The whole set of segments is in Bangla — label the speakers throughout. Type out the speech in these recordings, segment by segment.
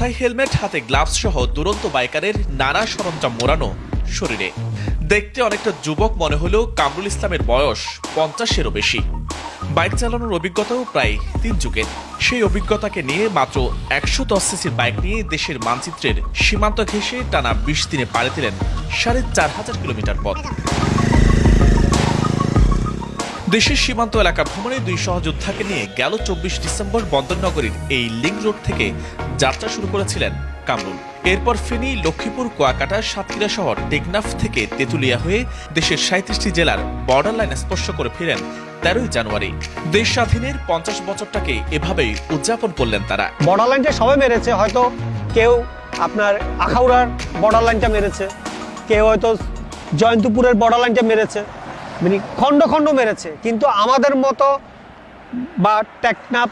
Speaker 1: মাথায় হেলমেট, হাতে গ্লাভস সহ দুরন্ত বাইকারের নানা সরঞ্জাম মোড়ানো শরীরে। দেখতে অনেকটা যুবক মনে হলেও কামরুল ইসলামের বয়স 50-এরও বেশি। বাইক চালানোর অভিজ্ঞতাও প্রায় 3 যুগের। সেই অভিজ্ঞতাকে নিয়ে মাত্র 110 সিসির বাইক নিয়ে দেশের মানচিত্রের সীমান্ত ঘেঁষে টানা 20 দিনে পাড়ি দিলেন 4500 কিলোমিটার পথ। দেশের সীমান্ত এলাকা ভ্রমণে 2 সহযোদ্ধাকে নিয়ে গেল 24 ডিসেম্বর বন্দরনগরীর এই লিংক রোড থেকে যাত্রা শুরু করেছিলেন কামরুল। এরপর ফেনী, লক্ষ্মীপুর, কুয়াকাটা, সাতক্ষীরা শহর, টেকনাফ থেকে তেঁতুলিয়া হয়ে দেশের 37টি জেলার বর্ডার লাইন স্পর্শ করে ফিরেন 13ই জানুয়ারি। দেশ স্বাধীনের 50 বছরটাকে এভাবেই উদযাপন করলেন তারা।
Speaker 2: বর্ডার লাইনটা সবাই মেরেছে, হয়তো কেউ আপনার আখাউড়ার বর্ডার লাইনটা মেরেছে, কেউ হয়তো জয়ন্তপুরের বর্ডার লাইনটা মেরেছে, মানে খণ্ড খণ্ড মেরেছে। কিন্তু আমাদের মতো বা টেকনাফ,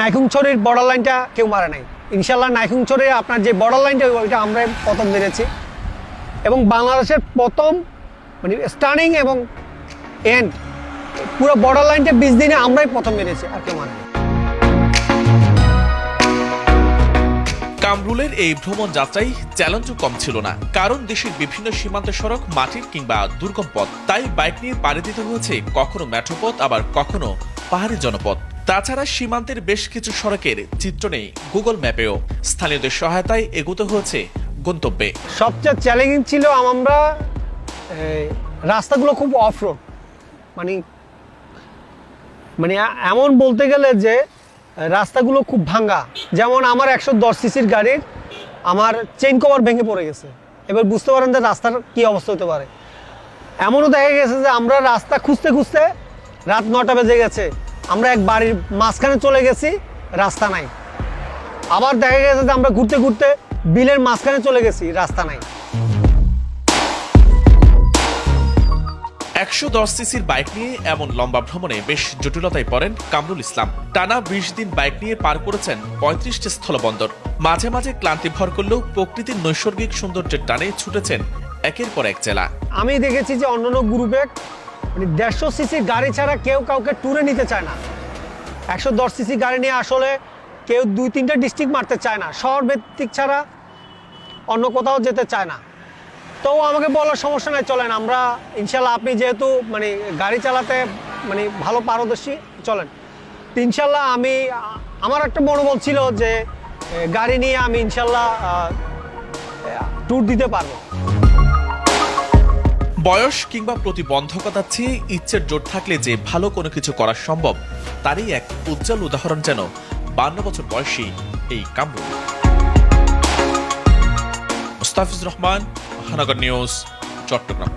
Speaker 2: নাইখুংছড়ির বর্ডার লাইনটা কেউ মারে নাই। ইনশাল্লাহ নাইখুংছড়ির আপনার যে বর্ডার লাইনটা ওইটা আমরা প্রথম মেরেছি, এবং বাংলাদেশের প্রথম মানে স্টার্টিং এবং এন্ড পুরো বর্ডার লাইনটা 20 দিনে আমরাই প্রথম মেরেছি, আর কেউ মানে।
Speaker 1: কামরুলের এই ভ্রমণ যাত্রায় চ্যালেঞ্জও কম ছিল না, কারণ দেশের বিভিন্ন সীমান্ত সড়ক মাটির কিংবা দুর্গম পথ। তাই বাইক নিয়ে পাড়ি দিতে হয়েছে কখনো মেঠোপথ, আবার কখনো পাহাড়ি জনপথ। তাছাড়া সীমান্তের বেশ কিছু সড়কের চিত্র নেই গুগল ম্যাপেও। স্থানীয়দের সহায়তায় এগোতে হয়েছে গন্তব্যে।
Speaker 2: সবচেয়ে চ্যালেঞ্জিং ছিল আমরা রাস্তাগুলো খুব অফ রোড, মানে এমন বলতে গেলে যে রাস্তাগুলো খুব ভাঙ্গা। যেমন আমার 110 সিসির গাড়ির আমার চেইন কভার ভেঙে পড়ে গেছে। এবার বুঝতে পারেন যে রাস্তার কি অবস্থা হতে পারে। এমনও দেখা গেছে যে আমরা রাস্তা খুঁজতে খুঁজতে রাত 9টা বেজে গেছে, আমরা এক বাড়ির মাঝখানে চলে গেছি, রাস্তা নাই। আবার দেখা গেছে যে আমরা ঘুরতে ঘুরতে বিলের মাঝখানে চলে গেছি, রাস্তা নাই।
Speaker 1: 110 সিসির বাইক নিয়ে এমন লম্বা ভ্রমণে বেশ জটিলতায় পড়েন কামরুল ইসলাম। টানা 20 দিন বাইক নিয়ে পার করেছেন 35টি স্থলবন্দর। মাঝে মাঝে ক্লান্তি ভর করলেও প্রকৃতির নৈসর্গিক সৌন্দর্যের টানে ছুটেছেন একের পর এক জেলা।
Speaker 2: আমি দেখেছি যে অন্যান্য গ্রুপে মানে 150 সিসির গাড়ি ছাড়া কেউ কাউকে ট্যুরে নিতে চায় না। 110 সিসি গাড়ি নিয়ে আসলে কেউ 2-3টা ডিস্ট্রিক্ট মারতে চায় না, শহর ভিত্তিক ছাড়া অন্য কোথাও যেতে চায় না। তো আমাকে বলার সমস্যা নাই, চলেন আমরা ইনশাল্লাহ, আপনি যেহেতু মানে গাড়ি চালাতে মানে ভালো পারদর্শী, চলেন। ইনশাল্লাহ আমার একটা মনোবল ছিল যে গাড়ি নিয়ে আমি ইনশাল্লাহ ট্যুর দিতে পারবো।
Speaker 1: বয়স কিংবা প্রতিবন্ধকতার চেয়ে ইচ্ছের জোর থাকলে যে ভালো কোনো কিছু করা সম্ভব, তারই এক উজ্জ্বল উদাহরণ যেন 52 বছর বয়সী এই কামরুল। মুস্তাফিজুর রহমান, মহানগর নিউজ, চট্টগ্রাম।